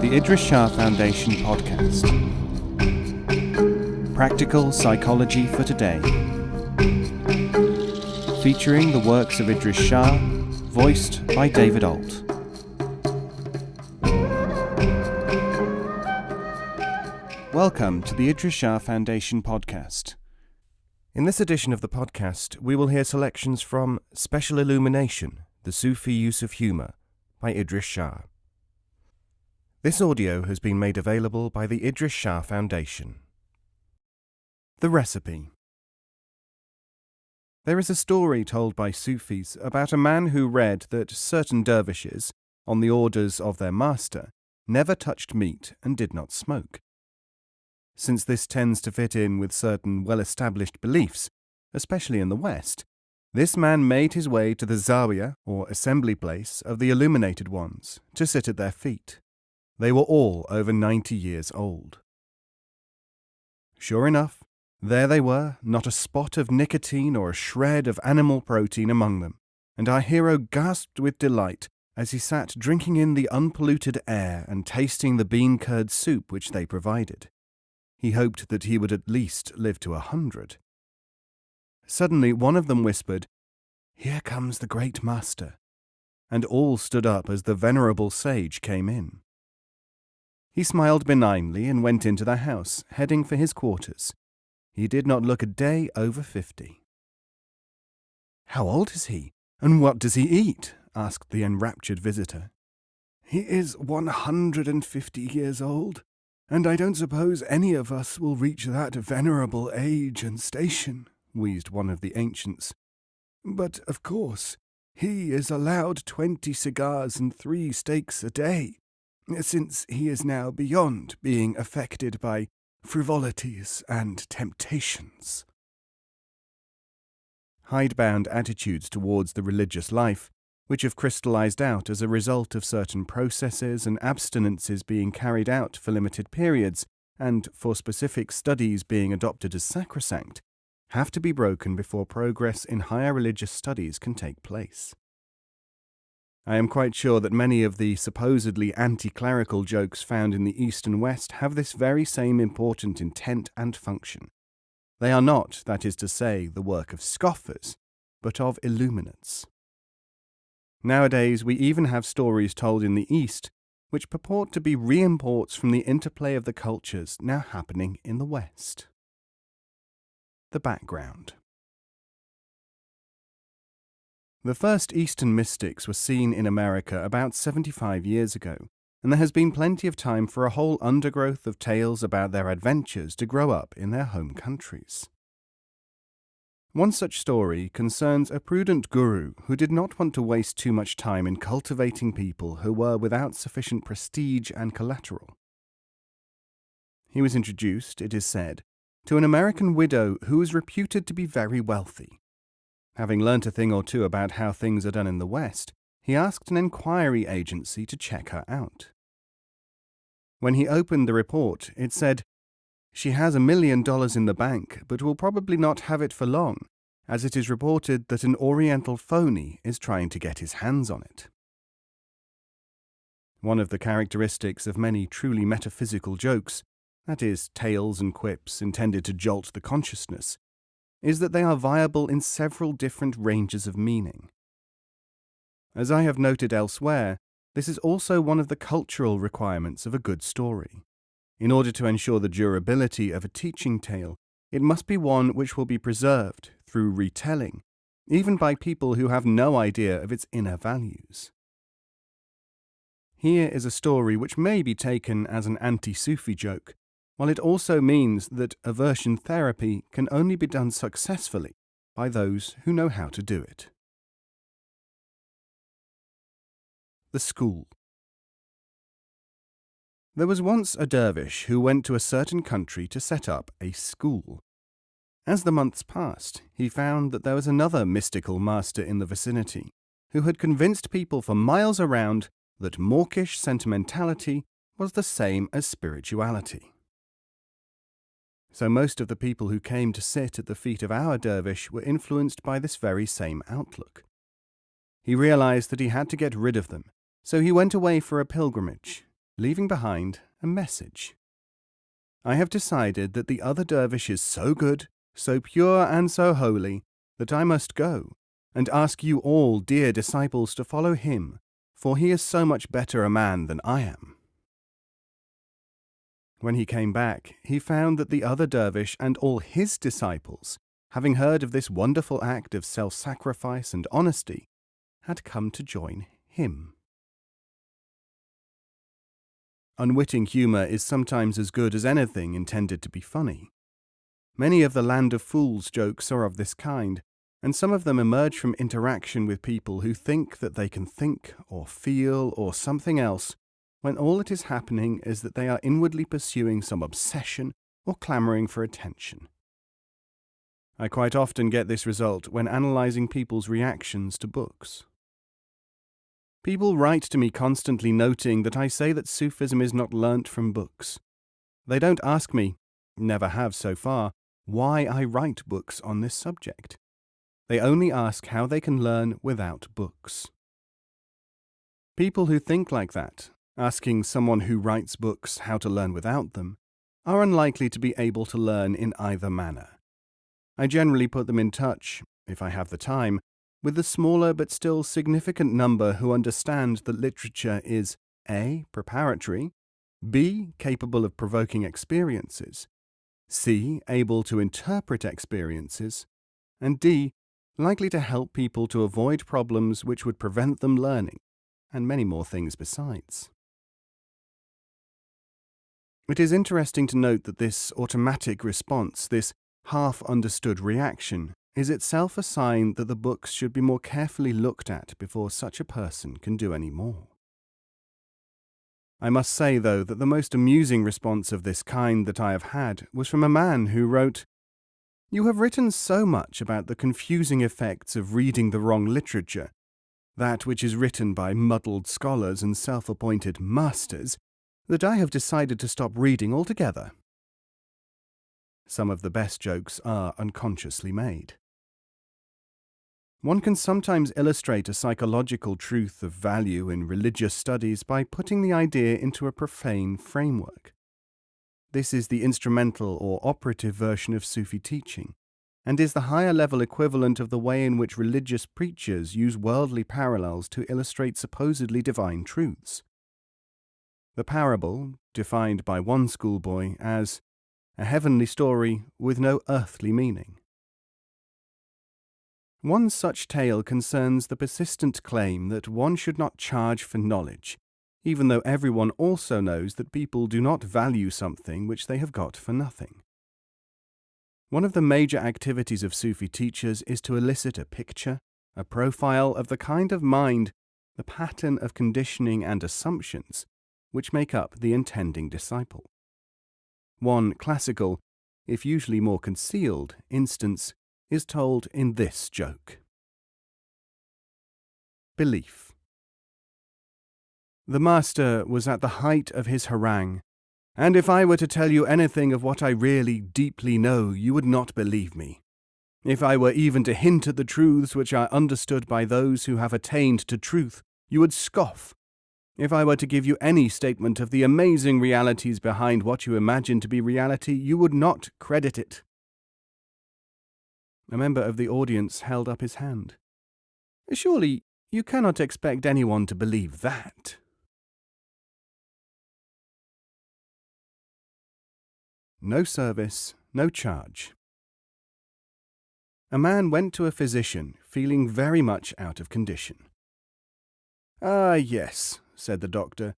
the Idries Shah Foundation podcast. Practical Psychology for Today. Featuring the works of Idries Shah, voiced by David Ault. Welcome to the Idries Shah Foundation podcast. In this edition of the podcast, we will hear selections from Special Illumination, the Sufi Use of Humour, by Idries Shah. This audio has been made available by the Idries Shah Foundation. The recipe. There is a story told by Sufis about a man who read that certain dervishes, on the orders of their master, never touched meat and did not smoke. Since this tends to fit in with certain well-established beliefs, especially in the West, this man made his way to the Zawiya, or assembly place, of the illuminated ones, to sit at their feet. They were all over 90 years old. Sure enough, there they were, not a spot of nicotine or a shred of animal protein among them, and our hero gasped with delight as he sat drinking in the unpolluted air and tasting the bean curd soup which they provided. He hoped that he would at least live to 100. Suddenly one of them whispered, "Here comes the great master," and all stood up as the venerable sage came in. He smiled benignly and went into the house, heading for his quarters. He did not look a day over 50. "How old is he, and what does he eat?" asked the enraptured visitor. "He is 150 years old, and I don't suppose any of us will reach that venerable age and station," wheezed one of the ancients. "But, of course, he is allowed 20 cigars and 3 steaks a day, since he is now beyond being affected by frivolities and temptations." Hidebound attitudes towards the religious life, which have crystallized out as a result of certain processes and abstinences being carried out for limited periods, and for specific studies being adopted as sacrosanct, have to be broken before progress in higher religious studies can take place. I am quite sure that many of the supposedly anti-clerical jokes found in the East and West have this very same important intent and function. They are not, that is to say, the work of scoffers, but of illuminates. Nowadays, we even have stories told in the East which purport to be re-imports from the interplay of the cultures now happening in the West. The background. The first Eastern mystics were seen in America about 75 years ago, and there has been plenty of time for a whole undergrowth of tales about their adventures to grow up in their home countries. One such story concerns a prudent guru who did not want to waste too much time in cultivating people who were without sufficient prestige and collateral. He was introduced, it is said, to an American widow who was reputed to be very wealthy. Having learnt a thing or two about how things are done in the West, he asked an enquiry agency to check her out. When he opened the report, it said, "She has $1 million in the bank, but will probably not have it for long, as it is reported that an Oriental phony is trying to get his hands on it." One of the characteristics of many truly metaphysical jokes, that is, tales and quips intended to jolt the consciousness, is that they are viable in several different ranges of meaning. As I have noted elsewhere, this is also one of the cultural requirements of a good story. In order to ensure the durability of a teaching tale, it must be one which will be preserved through retelling, even by people who have no idea of its inner values. Here is a story which may be taken as an anti-Sufi joke, while it also means that aversion therapy can only be done successfully by those who know how to do it. The school. There was once a dervish who went to a certain country to set up a school. As the months passed, he found that there was another mystical master in the vicinity who had convinced people for miles around that mawkish sentimentality was the same as spirituality. So most of the people who came to sit at the feet of our dervish were influenced by this very same outlook. He realized that he had to get rid of them, so he went away for a pilgrimage. leaving behind a message. I have decided that the other dervish is so good, so pure and so holy that I must go and ask you all, dear disciples, to follow him, for he is so much better a man than I am. When he came back, he found that the other dervish and all his disciples, having heard of this wonderful act of self-sacrifice and honesty, had come to join him. Unwitting humour is sometimes as good as anything intended to be funny. Many of the Land of Fools jokes are of this kind, and some of them emerge from interaction with people who think that they can think or feel or something else, when all that is happening is that they are inwardly pursuing some obsession or clamouring for attention. I quite often get this result when analysing people's reactions to books. People write to me constantly noting that I say that Sufism is not learnt from books. They don't ask me, never have so far, why I write books on this subject. They only ask how they can learn without books. People who think like that, asking someone who writes books how to learn without them, are unlikely to be able to learn in either manner. I generally put them in touch, if I have the time, with the smaller but still significant number who understand that literature is A. preparatory, B. capable of provoking experiences, C. able to interpret experiences, and D. likely to help people to avoid problems which would prevent them learning, and many more things besides. It is interesting to note that this automatic response, this half-understood reaction, is itself a sign that the books should be more carefully looked at before such a person can do any more. I must say, though, that the most amusing response of this kind that I have had was from a man who wrote, "You have written so much about the confusing effects of reading the wrong literature, that which is written by muddled scholars and self-appointed masters, that I have decided to stop reading altogether." Some of the best jokes are unconsciously made. One can sometimes illustrate a psychological truth of value in religious studies by putting the idea into a profane framework. This is the instrumental or operative version of Sufi teaching, and is the higher-level equivalent of the way in which religious preachers use worldly parallels to illustrate supposedly divine truths. The parable, defined by one schoolboy as a heavenly story with no earthly meaning. One such tale concerns the persistent claim that one should not charge for knowledge, even though everyone also knows that people do not value something which they have got for nothing. One of the major activities of Sufi teachers is to elicit a picture, a profile of the kind of mind, the pattern of conditioning and assumptions which make up the intending disciple. One classical, if usually more concealed, instance is told in this joke. Belief. The master was at the height of his harangue, and if I were to tell you anything of what I really deeply know, you would not believe me. If I were even to hint at the truths which are understood by those who have attained to truth, you would scoff. If I were to give you any statement of the amazing realities behind what you imagine to be reality, you would not credit it. A member of the audience held up his hand. Surely you cannot expect anyone to believe that. No service, no charge. A man went to a physician, feeling very much out of condition. "Ah, yes," said the doctor.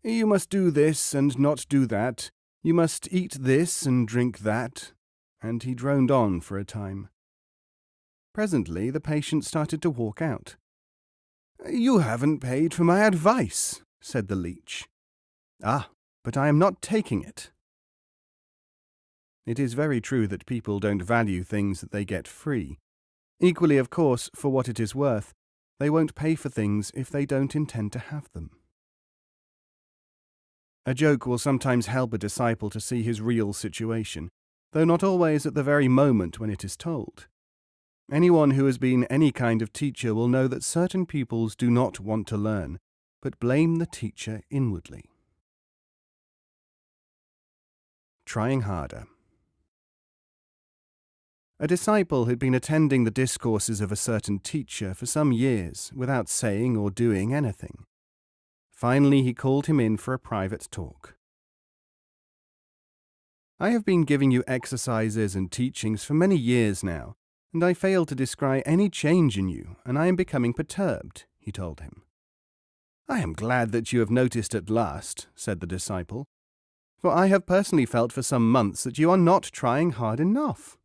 "You must do this and not do that. You must eat this and drink that." And he droned on for a time. Presently the patient started to walk out. "You haven't paid for my advice," said the leech. "Ah, but I am not taking it." It is very true that people don't value things that they get free. Equally, of course, for what it is worth, they won't pay for things if they don't intend to have them. A joke will sometimes help a disciple to see his real situation, though not always at the very moment when it is told. Anyone who has been any kind of teacher will know that certain pupils do not want to learn, but blame the teacher inwardly. trying harder. A disciple had been attending the discourses of a certain teacher for some years without saying or doing anything. Finally, he called him in for a private talk. "I have been giving you exercises and teachings for many years now, and I fail to descry any change in you, and I am becoming perturbed," he told him. "I am glad that you have noticed at last," said the disciple, "for I have personally felt for some months that you are not trying hard enough.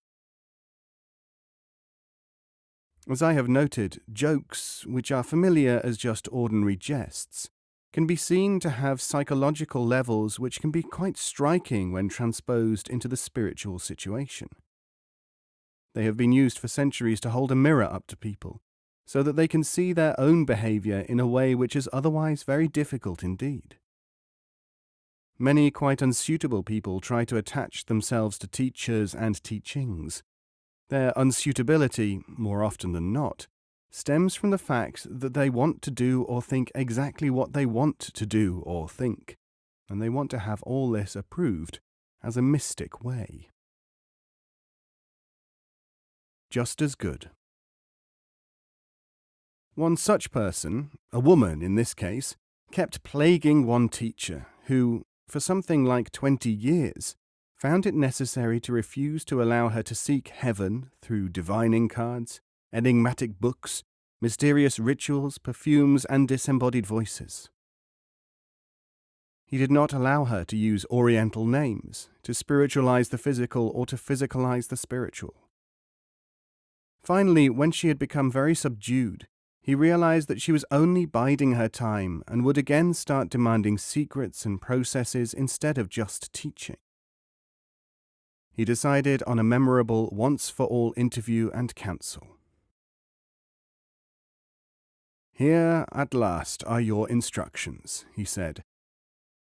As I have noted, jokes, which are familiar as just ordinary jests, can be seen to have psychological levels which can be quite striking when transposed into the spiritual situation. They have been used for centuries to hold a mirror up to people, so that they can see their own behavior in a way which is otherwise very difficult indeed. Many quite unsuitable people try to attach themselves to teachers and teachings. Their unsuitability, more often than not, stems from the fact that they want to do or think exactly what they want to do or think, and they want to have all this approved as a mystic way. Just as good. One such person, a woman in this case, kept plaguing one teacher who, for something like 20 years, found it necessary to refuse to allow her to seek heaven through divining cards, enigmatic books, mysterious rituals, perfumes, and disembodied voices. He did not allow her to use Oriental names, to spiritualize the physical or to physicalize the spiritual. Finally, when she had become very subdued, he realized that she was only biding her time and would again start demanding secrets and processes instead of just teaching. He decided on a memorable once-for-all interview and counsel. "Here, at last, are your instructions," he said.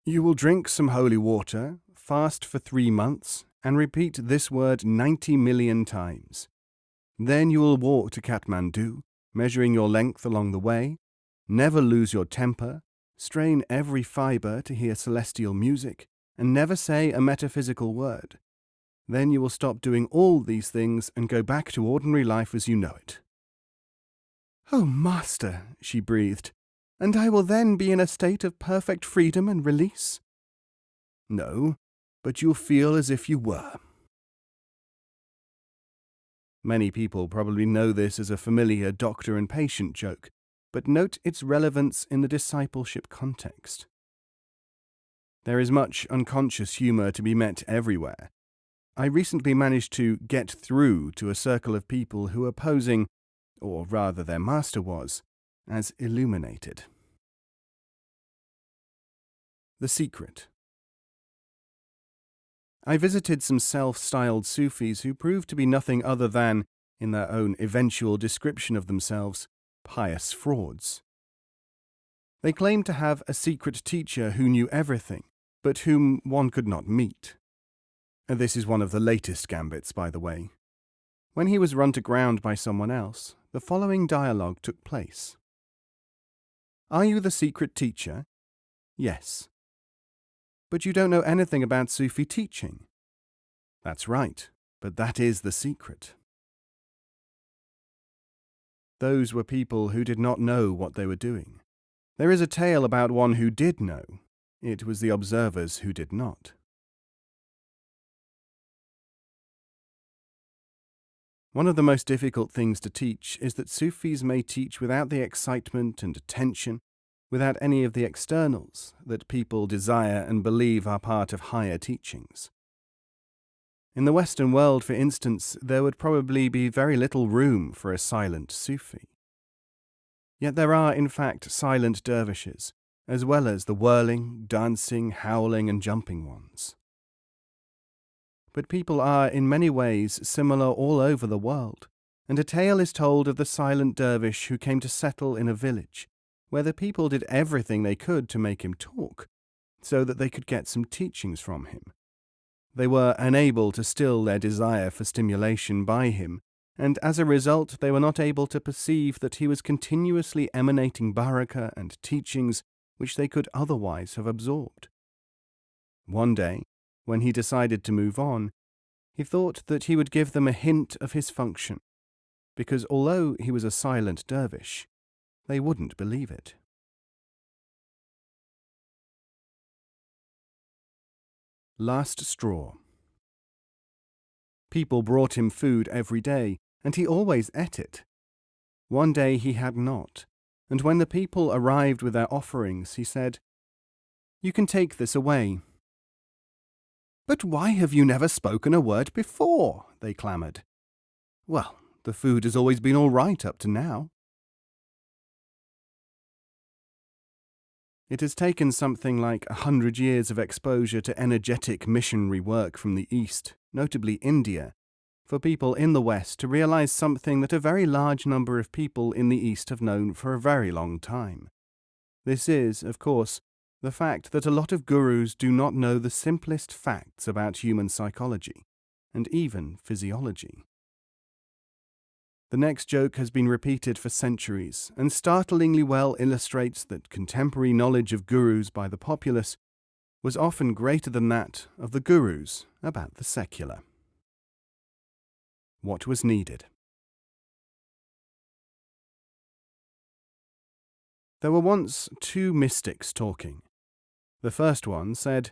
"You will drink some holy water, fast for 3 months, and repeat this word 90 million times. Then you will walk to Kathmandu, measuring your length along the way, never lose your temper, strain every fibre to hear celestial music, and never say a metaphysical word. Then you will stop doing all these things and go back to ordinary life as you know it." "Oh, Master," she breathed, "and I will then be in a state of perfect freedom and release?" "No, but you'll feel as if you were." Many people probably know this as a familiar doctor and patient joke, but note its relevance in the discipleship context. There is much unconscious humour to be met everywhere. I recently managed to get through to a circle of people who were posing, or rather their master was, as illuminated. The secret. I visited some self-styled Sufis who proved to be nothing other than, in their own eventual description of themselves, pious frauds. They claimed to have a secret teacher who knew everything, but whom one could not meet. This is one of the latest gambits, by the way. When he was run to ground by someone else, the following dialogue took place. "Are you the secret teacher?" "Yes." "But you don't know anything about Sufi teaching." "That's right, but that is the secret." Those were people who did not know what they were doing. There is a tale about one who did know. It was the observers who did not. One of the most difficult things to teach is that Sufis may teach without the excitement and attention, without any of the externals that people desire and believe are part of higher teachings. In the Western world, for instance, there would probably be very little room for a silent Sufi. Yet there are, in fact, silent dervishes, as well as the whirling, dancing, howling, and jumping ones. But people are in many ways similar all over the world, and a tale is told of the silent dervish who came to settle in a village, where the people did everything they could to make him talk, so that they could get some teachings from him. They were unable to still their desire for stimulation by him, and as a result they were not able to perceive that he was continuously emanating barakah and teachings which they could otherwise have absorbed. One day, When he decided to move on, he thought that he would give them a hint of his function, because although he was a silent dervish, they wouldn't believe it. Last straw. People brought him food every day, and he always ate it. One day he had not, and when the people arrived with their offerings, he said, "You can take this away." "But why have you never spoken a word before?" they clamoured. "Well, the food has always been all right up to now." It has taken something like 100 years of exposure to energetic missionary work from the East, notably India, for people in the West to realize something that a very large number of people in the East have known for a very long time. This is, of course, the fact that a lot of gurus do not know the simplest facts about human psychology, and even physiology. The next joke has been repeated for centuries, and startlingly well illustrates that contemporary knowledge of gurus by the populace was often greater than that of the gurus about the secular. What was needed? There were once two mystics talking. The first one said,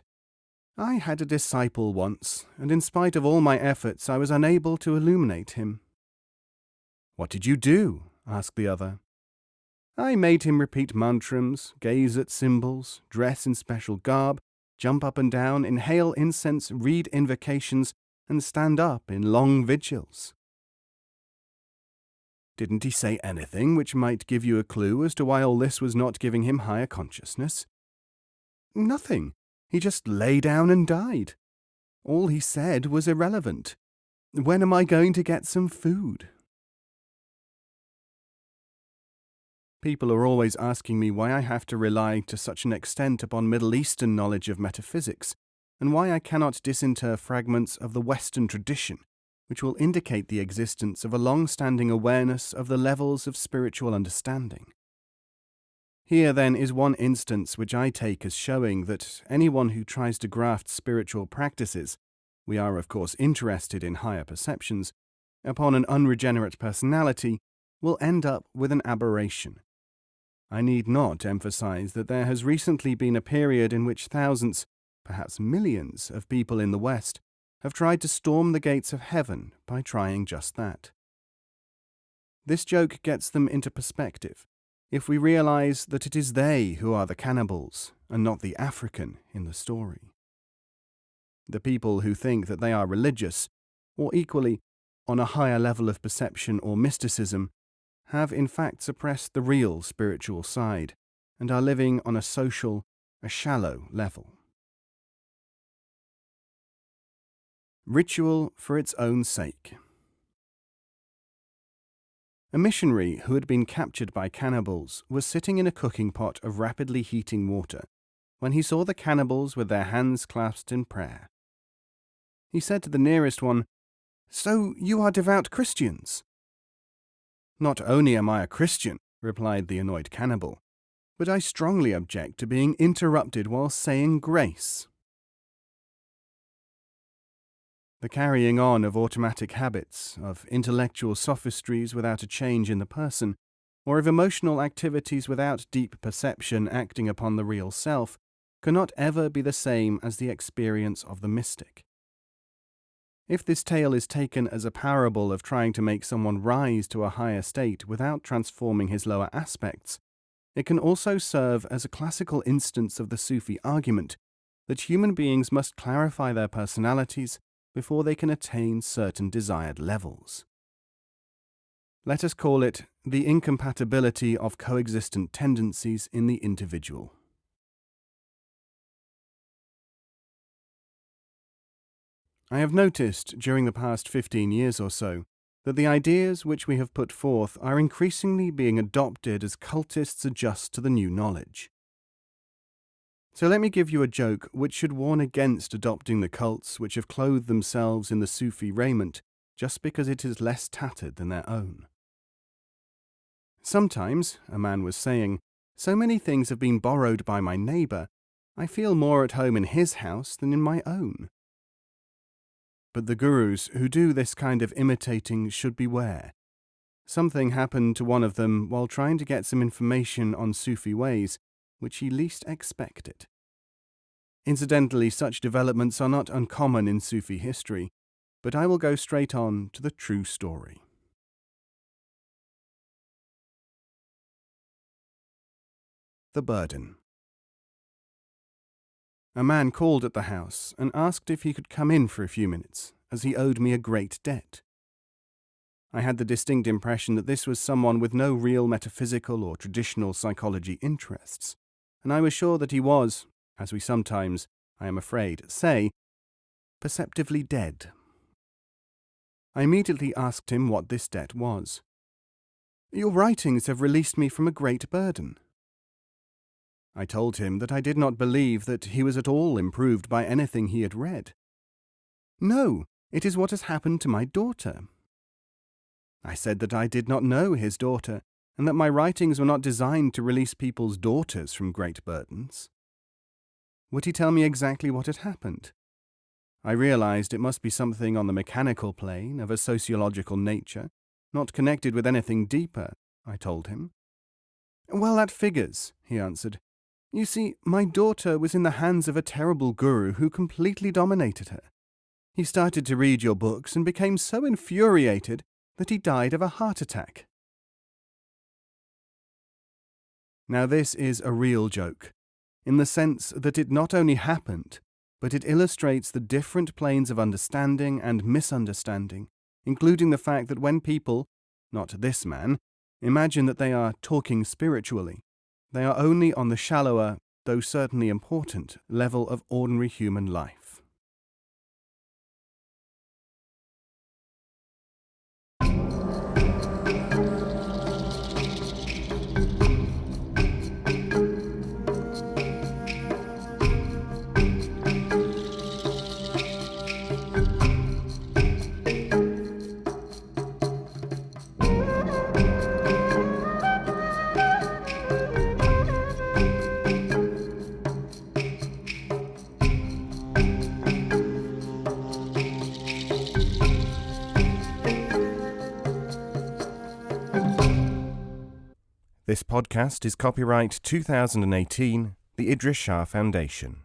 "I had a disciple once, and in spite of all my efforts I was unable to illuminate him." "What did you do?" asked the other. "I made him repeat mantrams, gaze at symbols, dress in special garb, jump up and down, inhale incense, read invocations, and stand up in long vigils." "Didn't he say anything which might give you a clue as to why all this was not giving him higher consciousness?" "Nothing. He just lay down and died. All he said was irrelevant. When am I going to get some food?" People are always asking me why I have to rely to such an extent upon Middle Eastern knowledge of metaphysics, and why I cannot disinter fragments of the Western tradition, which will indicate the existence of a long-standing awareness of the levels of spiritual understanding. Here, then, is one instance which I take as showing that anyone who tries to graft spiritual practices, we are of course interested in higher perceptions, upon an unregenerate personality, will end up with an aberration. I need not emphasize that there has recently been a period in which thousands, perhaps millions, of people in the West have tried to storm the gates of heaven by trying just that. This joke gets them into perspective if we realize that it is they who are the cannibals and not the African in the story. The people who think that they are religious, or equally on a higher level of perception or mysticism, have in fact suppressed the real spiritual side and are living on a social, a shallow level. Ritual for its own sake. A missionary who had been captured by cannibals was sitting in a cooking pot of rapidly heating water when he saw the cannibals with their hands clasped in prayer. He said to the nearest one, "So you are devout Christians?" "Not only am I a Christian," replied the annoyed cannibal, "but I strongly object to being interrupted while saying grace." The carrying on of automatic habits, of intellectual sophistries without a change in the person, or of emotional activities without deep perception acting upon the real self, cannot ever be the same as the experience of the mystic. If this tale is taken as a parable of trying to make someone rise to a higher state without transforming his lower aspects, it can also serve as a classical instance of the Sufi argument that human beings must clarify their personalities before they can attain certain desired levels. Let us call it the incompatibility of coexistent tendencies in the individual. I have noticed during the past 15 years or so that the ideas which we have put forth are increasingly being adopted as cultists adjust to the new knowledge. So let me give you a joke which should warn against adopting the cults which have clothed themselves in the Sufi raiment just because it is less tattered than their own. "Sometimes," a man was saying, "so many things have been borrowed by my neighbour, I feel more at home in his house than in my own. But the gurus who do this kind of imitating should beware. Something happened to one of them while trying to get some information on Sufi ways, which he least expected. Incidentally, such developments are not uncommon in Sufi history, but I will go straight on to the true story. The burden. A man called at the house and asked if he could come in for a few minutes, as he owed me a great debt. I had the distinct impression that this was someone with no real metaphysical or traditional psychology interests, and I was sure that he was, as we sometimes, I am afraid, say, perceptively dead. I immediately asked him what this debt was. "Your writings have released me from a great burden." I told him that I did not believe that he was at all improved by anything he had read. "No, it is what has happened to my daughter." I said that I did not know his daughter, and that my writings were not designed to release people's daughters from great burdens. Would he tell me exactly what had happened? I realized it must be something on the mechanical plane of a sociological nature, not connected with anything deeper, I told him. "Well, that figures," he answered. "You see, my daughter was in the hands of a terrible guru who completely dominated her. He started to read your books and became so infuriated that he died of a heart attack." Now this is a real joke, in the sense that it not only happened, but it illustrates the different planes of understanding and misunderstanding, including the fact that when people, not this man, imagine that they are talking spiritually, they are only on the shallower, though certainly important, level of ordinary human life. This podcast is copyright 2018, the Idries Shah Foundation.